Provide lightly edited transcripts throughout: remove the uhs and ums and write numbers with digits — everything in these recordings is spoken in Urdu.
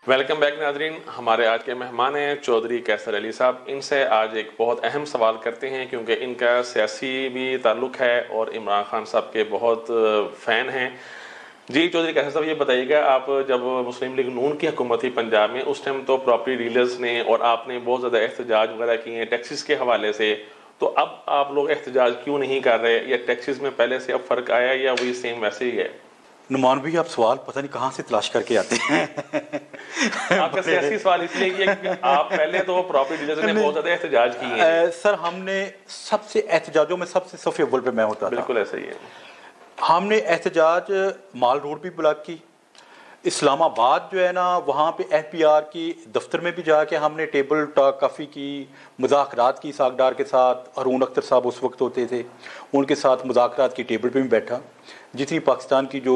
ویلکم بیک ناظرین. ہمارے آج کے مہمان ہیں چودھری کیسر علی صاحب. ان سے آج ایک بہت اہم سوال کرتے ہیں کیونکہ ان کا سیاسی بھی تعلق ہے اور عمران خان صاحب کے بہت فین ہیں. جی چودھری کیسر صاحب، یہ بتائیے گا، آپ جب مسلم لیگ نون کی حکومت تھی پنجاب میں، اس ٹائم تو پراپرٹی ڈیلرز نے اور آپ نے بہت زیادہ احتجاج وغیرہ کیے ہیں ٹیکسز کے حوالے سے، تو اب آپ لوگ احتجاج کیوں نہیں کر رہے؟ یا ٹیکسز میں پہلے سے اب فرق آیا یا وہی سیم ویسے ہی ہے؟ نعمان بھائی، آپ سوال پتہ نہیں کہاں سے تلاش کر کے آتے ہیں. آپ کا سیاسی سوال اس لیے کیا کہ آپ پہلے تو پراپرٹی ڈیلرز نے بہت زیادہ احتجاج کیے ہیں. سر، ہم نے سب سے احتجاجوں میں سب سے صف اول پہ میں ہوتا تھا. بالکل ایسا ہی ہے. ہم نے احتجاج مال روڈ بھی بلاک کی، اسلام آباد جو ہے نا وہاں پہ ایف پی آر کی دفتر میں بھی جا کے ہم نے ٹیبل ٹاک کافی کی، مذاکرات کی اسحاق ڈار کے ساتھ. ہارون اختر صاحب اس وقت ہوتے تھے، ان کے ساتھ مذاکرات کی ٹیبل پہ بھی بیٹھا. جتنی پاکستان کی جو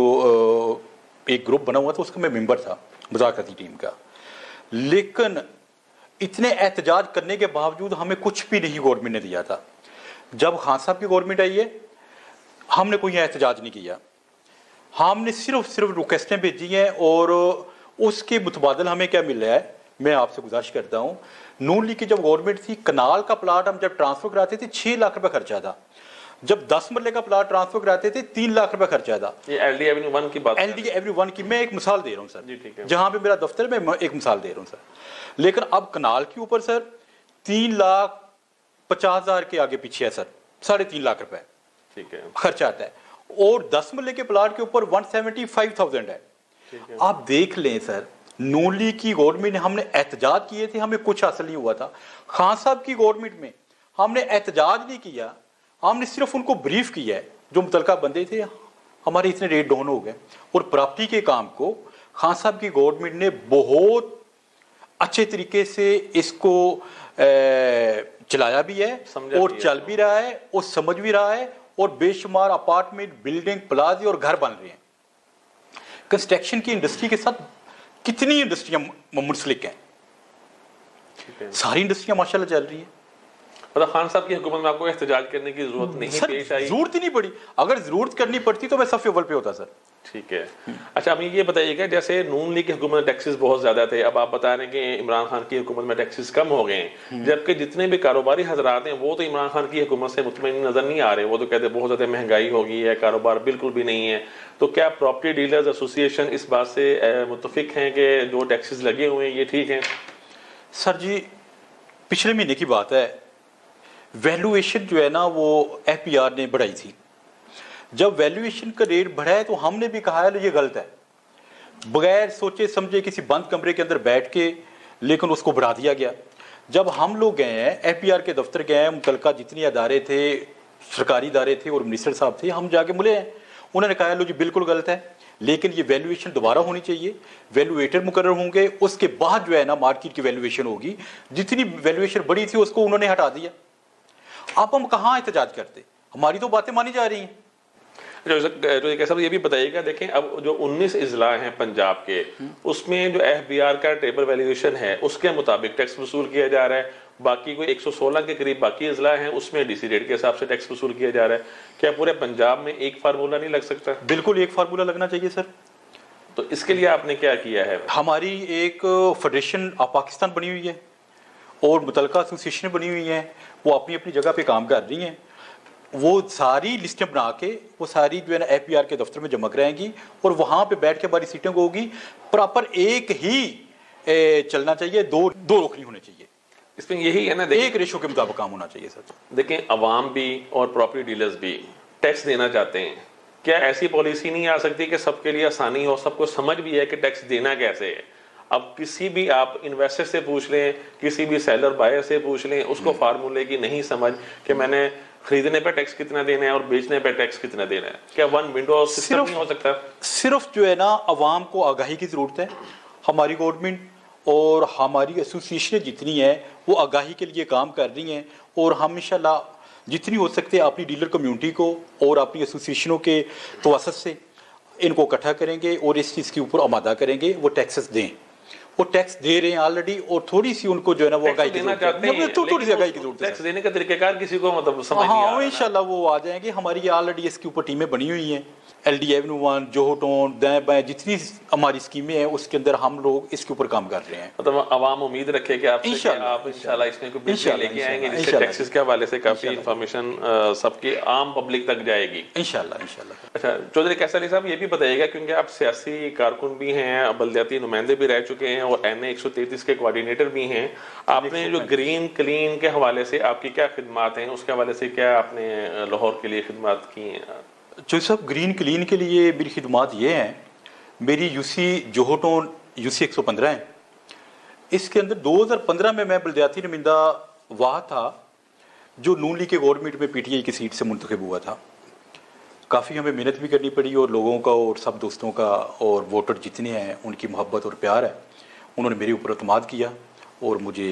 ایک گروپ بنا ہوا تھا اس کا میں ممبر تھا مذاکراتی ٹیم کا. لیکن اتنے احتجاج کرنے کے باوجود ہمیں کچھ بھی نہیں گورنمنٹ نے دیا تھا. جب خان صاحب کی گورنمنٹ آئی ہے ہم نے کوئی احتجاج نہیں کیا، ہم نے صرف ریکویسٹیں بھیجی ہیں. اور اس کے متبادل ہمیں کیا مل رہا ہے، میں آپ سے گزارش کرتا ہوں، نون لیگ کی جب گورنمنٹ تھی کنال کا پلاٹ ہم جب ٹرانسفر کراتے تھے 6 لاکھ روپے خرچہ تھا. جب 10 مرلے کا پلاٹ ٹرانسفر کراتے تھے 3 لاکھ روپے خرچہ تھا. یہ ایل ڈی ایونیو 1 کی بات، ایل ڈی ایونیو 1 کی میں ایک مثال دے رہا ہوں سر. جی ٹھیک ہے. جہاں پہ میرا دفتر ہے میں ایک مثال دے رہا ہوں سر. لیکن اب کنال کے اوپر سر 3,50,000 کے آگے پیچھے ہے سر، 3.5 لاکھ روپے ٹھیک ہے خرچہ آتا ہے. اور 10 مرلے کے پلاٹ کے اوپر 175,000 ہے. آپ دیکھ لیں سر، نون لیگ کی گورنمنٹ نے، ہم نے احتجاج کیے تھے، ہمیں کچھ حاصل نہیں ہوا تھا. خان صاحب کی گورنمنٹ میں ہم نے احتجاج نہیں کیا، ہم نے صرف ان کو بریف کیا ہے. جو متعلقہ بندے تھے ہمارے اتنے ریٹ ڈاؤن ہو گئے. اور پراپرٹی کے کام کو خان صاحب کی گورنمنٹ نے بہت اچھے طریقے سے اس کو چلایا بھی ہے اور چل بھی رہا ہے اور سمجھ بھی رہا ہے. اور بے شمار اپارٹمنٹ، بلڈنگ، پلازے اور گھر بن رہے ہیں. کنسٹرکشن کی انڈسٹری کے ساتھ کتنی انڈسٹریاں منسلک ہیں، ساری انڈسٹریاں ماشاءاللہ چل رہی ہیں. مطلب خان صاحب کی حکومت میں آپ کو احتجاج کرنے کی ضرورت نہیں پیش آئی؟ ضرورت ہی نہیں پڑی. اگر ضرورت کرنی پڑتی تو میں صف اول پہ ہوتا سر. ٹھیک ہے. اچھا اب یہ بتائیے گا، جیسے نون لیگ کی حکومت میں ٹیکسز بہت زیادہ تھے، اب آپ بتا رہے ہیں کہ عمران خان کی حکومت میں ٹیکسز کم ہو گئے ہیں، جبکہ جتنے بھی کاروباری حضرات ہیں وہ تو عمران خان کی حکومت سے مطمئن نظر نہیں آ رہے. وہ تو کہتے ہیں بہت زیادہ مہنگائی ہو گئی ہے، کاروبار بالکل بھی نہیں ہے. تو کیا پراپرٹی ڈیلرز ایسوسی ایشن اس بات سے متفق ہیں کہ جو ٹیکسز لگے ہوئے ہیں یہ ٹھیک ہیں؟ سر جی، پچھلے مہینے کی بات ہے، ویلویشن جو ہے نا وہ ایف پی آر نے بڑھائی تھی. جب ویلویشن کا ریٹ بڑھا ہے تو ہم نے بھی کہا ہے یہ غلط ہے، بغیر سوچے سمجھے کسی بند کمرے کے اندر بیٹھ کے، لیکن اس کو بڑھا دیا گیا. جب ہم لوگ گئے ہیں ایف پی آر کے دفتر گئے ہیں، متعلقہ جتنے ادارے تھے، سرکاری ادارے تھے اور منسٹر صاحب تھے، ہم جا کے ملے ہیں. انہوں نے کہا لو جی بالکل غلط ہے، لیکن یہ ویلویشن دوبارہ ہونی چاہیے، ویلویٹر مقرر ہوں گے، اس کے بعد جو ہے نا مارکیٹ کی ویلویشن ہوگی. جتنی ویلویشن بڑی تھی اس کو انہوں نے ہٹا دیا. اب ہم کہاں احتجاج کرتے، ہماری تو باتیں مانی جا رہی ہیں. صاحب یہ بھی بتائیے گا، دیکھیں اب جو 19 اضلاع ہیں پنجاب کے، اس میں جو ایف بی آر کا ٹیبل ویلیویشن ہے اس کے مطابق ٹیکس وصول کیا جا رہا ہے. باقی کوئی 116 کے قریب باقی اضلاع ہیں، اس میں ڈی سی ریٹ کے حساب سے ٹیکس وصول کیا جا رہا ہے. کیا پورے پنجاب میں ایک فارمولہ نہیں لگ سکتا؟ بالکل ایک فارمولہ لگنا چاہیے سر. تو اس کے لیے آپ نے کیا کیا ہے؟ ہماری ایک فیڈریشن آف پاکستان بنی ہوئی ہے اور متعلقہ ایسوسی ایشن بنی ہوئی ہیں، وہ اپنی اپنی جگہ پہ کام کر رہی ہیں. وہ ساری لسٹیں بنا کے وہ ساری جو ہے نا ایف پی آر کے دفتر میں جمع کرائیں گی اور وہاں پہ بیٹھ کے ہماری سیٹنگ ہوگی. پراپر ایک ہی چلنا چاہیے، دو رخ نہیں ہونے چاہیے. اس میں یہی ہے نا، ایک ریشو کے مطابق کام ہونا چاہیے سر. دیکھیں عوام بھی اور پراپرٹی ڈیلرز بھی ٹیکس دینا چاہتے ہیں. کیا ایسی پالیسی نہیں آ سکتی کہ سب کے لیے آسانی ہو، سب کو سمجھ بھی ہے کہ ٹیکس دینا کیسے ہے؟ اب کسی بھی آپ انویسٹر سے پوچھ لیں، کسی بھی سیلر بائر سے پوچھ لیں، اس کو فارمولے کی نہیں سمجھ کہ میں نے خریدنے پہ ٹیکس کتنا دینا ہے اور بیچنے پہ ٹیکس کتنا دینا ہے. کیا ون ونڈو سسٹم نہیں ہو سکتا؟ صرف جو ہے نا عوام کو آگاہی کی ضرورت ہے. ہماری گورنمنٹ اور ہماری ایسوسی ایشنیں جتنی ہیں وہ آگاہی کے لیے کام کر رہی ہیں، اور ہم انشاءاللہ جتنی ہو سکتے ہیں اپنی ڈیلر کمیونٹی کو اور اپنی ایسوسی ایشنوں کے توسط سے ان کو اکٹھا کریں گے اور اس چیز کے اوپر آمادہ کریں گے وہ ٹیکسز دیں. وہ ٹیکس دے رہے ہیں آلریڈی, اور تھوڑی سی ان کو جو ہے نا وہ آگاہی کی ضرورت ہے, تھوڑی سی آگاہی کی ضرورت ہے. ٹیکس دینے کا طریقہ کار کسی کو مطلب سمجھ نہیں آ رہا. انشاءاللہ وہ آ جائیں گے. ہماری آلریڈی اس کے اوپر ٹیمیں بنی ہوئی ہیں, L D avenue 1, Juhu tone, دائیں بائیں جتنی ہماری اسکیمیں ہیں اس کے اندر ہم لوگ اس کے اوپر کام کر رہے ہیں. مطلب عوام امید رکھے کہ آپ انشاءاللہ اس میں کوئی بل لے کے آئیں گے جس سے ٹیکسز کے حوالے سے کافی انفارمیشن سب کی عام پبلک تک جائے گی انشاءاللہ. اچھا چودھری کیسر علی صاحب یہ بھی بتائیے گا, کیونکہ آپ سیاسی کارکن بھی ہیں, بلدیاتی نمائندے بھی رہ چکے ہیں اور این اے 133 کے کوارڈینیٹر بھی ہیں, آپ نے جو گرین کلین کے حوالے سے آپ کی کیا خدمات ہیں, اس کے حوالے سے کیا آپ نے لاہور کے لیے خدمات کی ہیں؟ جو صاحب گرین کلین کے لیے میری خدمات یہ ہیں, میری یو سی جوہو ٹون یو سی 115 ہیں. اس کے اندر 2015 میں بلدیاتی نمائندہ واحد تھا جو نون لیگ کے گورنمنٹ میں پی ٹی آئی کی سیٹ سے منتخب ہوا تھا. کافی ہمیں محنت بھی کرنی پڑی, اور لوگوں کا اور سب دوستوں کا اور ووٹر جتنے ہیں ان کی محبت اور پیار ہے, انہوں نے میرے اوپر اعتماد کیا اور مجھے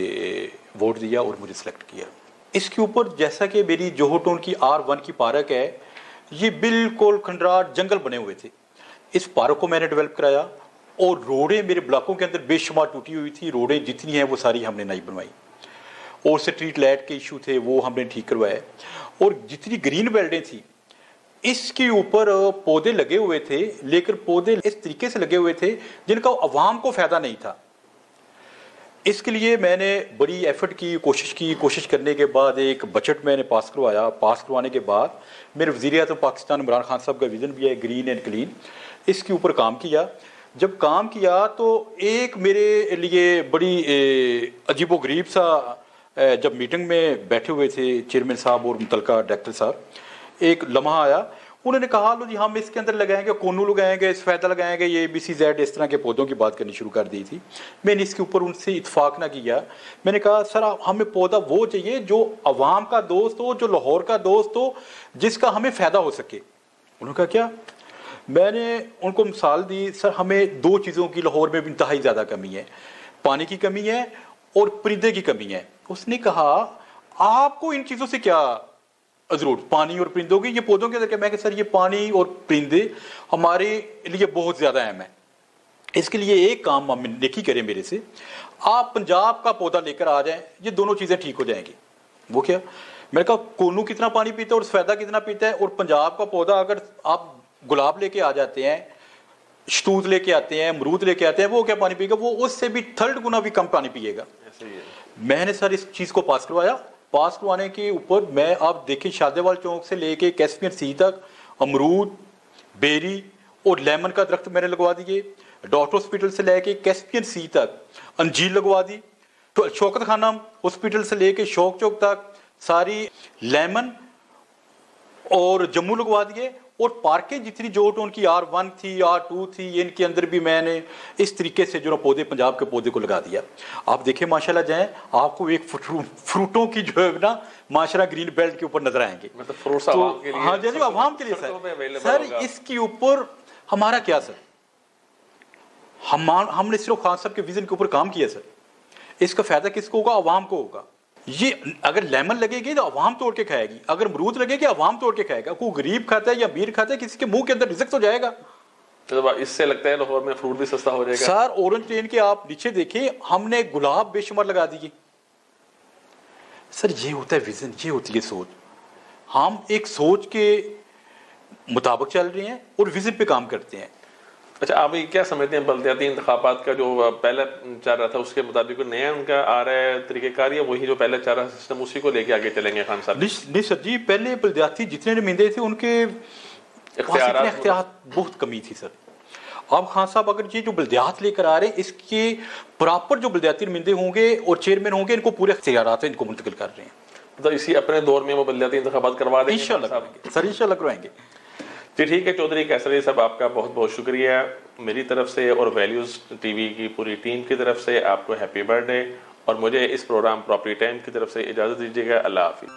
ووٹ دیا اور مجھے سلیکٹ کیا. اس کے اوپر جیسا کہ میری جوہو ٹون کی R1 کی پارک ہے, یہ بالکل کھنڈرات جنگل بنے ہوئے تھے. اس پارک کو میں نے ڈیولپ کرایا, اور روڈیں میرے بلاکوں کے اندر بے شمار ٹوٹی ہوئی تھی, روڈیں جتنی ہیں وہ ساری ہم نے نئی بنوائی, اور اسٹریٹ لائٹ کے ایشو تھے وہ ہم نے ٹھیک کروائے. اور جتنی گرین بیلٹیں تھیں اس کے اوپر پودے لگے ہوئے تھے, لیکن پودے اس طریقے سے لگے ہوئے تھے جن کا عوام کو فائدہ نہیں تھا. اس کے لیے میں نے بڑی ایفرٹ کی, کوشش کرنے کے بعد ایک بجٹ میں نے پاس کروایا. پاس کروانے کے بعد میرے وزیر اعظم پاکستان عمران خان صاحب کا ویژن بھی ہے گرین اینڈ کلین, اس کے اوپر کام کیا. جب کام کیا تو ایک میرے لیے بڑی عجیب و غریب سا, جب میٹنگ میں بیٹھے ہوئے تھے چیئرمین صاحب اور متعلقہ ڈائریکٹر صاحب, ایک لمحہ آیا, انہوں نے کہا لو جی ہم اس کے اندر لگائیں گے کونو لگائیں گے, سفیدہ لگائیں گے, یہ BCZ اس طرح کے پودوں کی بات کرنی شروع کر دی تھی. میں نے اس کے اوپر ان سے اتفاق نہ کیا. میں نے کہا سر ہمیں پودا وہ چاہیے جو عوام کا دوست ہو, جو لاہور کا دوست ہو, جس کا ہمیں فائدہ ہو سکے. انہوں نے کہا کیا؟ میں نے ان کو مثال دی, سر ہمیں 2 چیزوں کی لاہور میں انتہائی زیادہ کمی ہے, پانی کی کمی ہے اور پرندے کی کمی ہے. اس نے کہا آپ کو ان چیزوں سے کیا ضرورت, پانی اور پرندوں کی, یہ پودوں کے اندر. میں کہ سر یہ پانی اور پرندے ہمارے لیے بہت زیادہ اہم ہے, اس کے لیے ایک کام آپ نیکی کریں میرے سے, آپ پنجاب کا پودا لے کر آ جائیں, یہ دونوں چیزیں ٹھیک ہو جائیں گی. وہ کیا؟ میں نے کہا کونو کتنا پانی پیتا ہے اور سفیدہ کتنا پیتا ہے, اور پنجاب کا پودا اگر آپ گلاب لے کے آ جاتے ہیں, شتوت لے کے آتے ہیں, امرود لے کے آتے ہیں, وہ کیا پانی پیے گا؟ وہ اس سے بھی 3 گنا بھی کم پانی پیے گا. میں نے سر اس چیز کو پاس کروایا. پاس کروانے کے اوپر میں آپ دیکھیں شادیوال چوک سے لے کے کیسپین سی تک امرود, بیری اور لیمن کا درخت میں نے لگوا دیے. ڈاکٹر ہاسپٹل سے لے کے کیسپین سی تک انجیر لگوا دی. تو شوکت خانہ ہاسپٹل سے لے کے شوک چوک تک ساری لیمن اور جموں لگوا دیے. اور پارکیں جتنی جوہو ٹون کی R1 تھی, R2 تھی, ان کے اندر بھی میں نے اس طریقے سے جو پودے پنجاب کے پودے کو لگا دیا. آپ دیکھیں ماشاءاللہ جائیں, آپ کو ایک فروٹوں کی جو ہے نا ماشاءاللہ گرین بیلٹ کے اوپر نظر آئیں گے. ہاں جی عوام کے لیے سر اس کے اوپر ہمارا کیا سر, ہم نے صرف خان صاحب کے ویژن کے اوپر کام کیا سر. اس کا فائدہ کس کو ہوگا؟ عوام کو ہوگا. یہ اگر لیمن لگے گی تو عوام توڑ کے کھائے گی, اگر امرود لگے گی عوام توڑ کے کھائے گا. کوئی غریب کھاتا ہے یا امیر کھاتا ہے, کسی کے منہ کے اندر رزق تو جائے گا. اس سے لگتا ہے لاہور میں فروٹ بھی سستا ہو جائے گا. سر اورنج ٹرین کے آپ نیچے دیکھیں, ہم نے گلاب بے شمار لگا دیے. سر یہ ہوتا ہے ویژن, یہ ہوتی ہے سوچ. ہم ایک سوچ کے مطابق چل رہے ہیں اور ویژن پہ کام کرتے ہیں. اچھا آپ کیا سمجھتے ہیں بلدیاتی انتخابات کا جو پہلا چل رہا تھا اس کے مطابق نیا ان کا آ رہا ہے طریقہ کار, یا وہی جو پہلے چل رہا سسٹم اسی کو لے کے آگے چلیں گے خان صاحب؟ نہیں سر جی, پہلے بلدیاتی جتنے نمائندے تھے ان کے اختیارات بہت کمی تھی سر. اب خان صاحب اگر یہ جو بلدیات لے کر آ رہے ہیں, اس کے پراپر جو بلدیاتی نمائندے ہوں گے اور چیئرمین ہوں گے, ان کو پورے اختیارات ان کو منتقل کر رہے ہیں. مطلب اسی اپنے دور میں وہ بلدیاتی انتخابات کروا دیں گے انشاءاللہ سر, انشاءاللہ کروائیں گے. جی ٹھیک ہے چودھری کیسر علی صاحب, آپ کا بہت بہت شکریہ میری طرف سے اور ویلیوز ٹی وی کی پوری ٹیم کی طرف سے. آپ کو ہیپی برتھ ڈے, اور مجھے اس پروگرام پراپرٹی ٹائم کی طرف سے اجازت دیجیے گا. اللہ حافظ.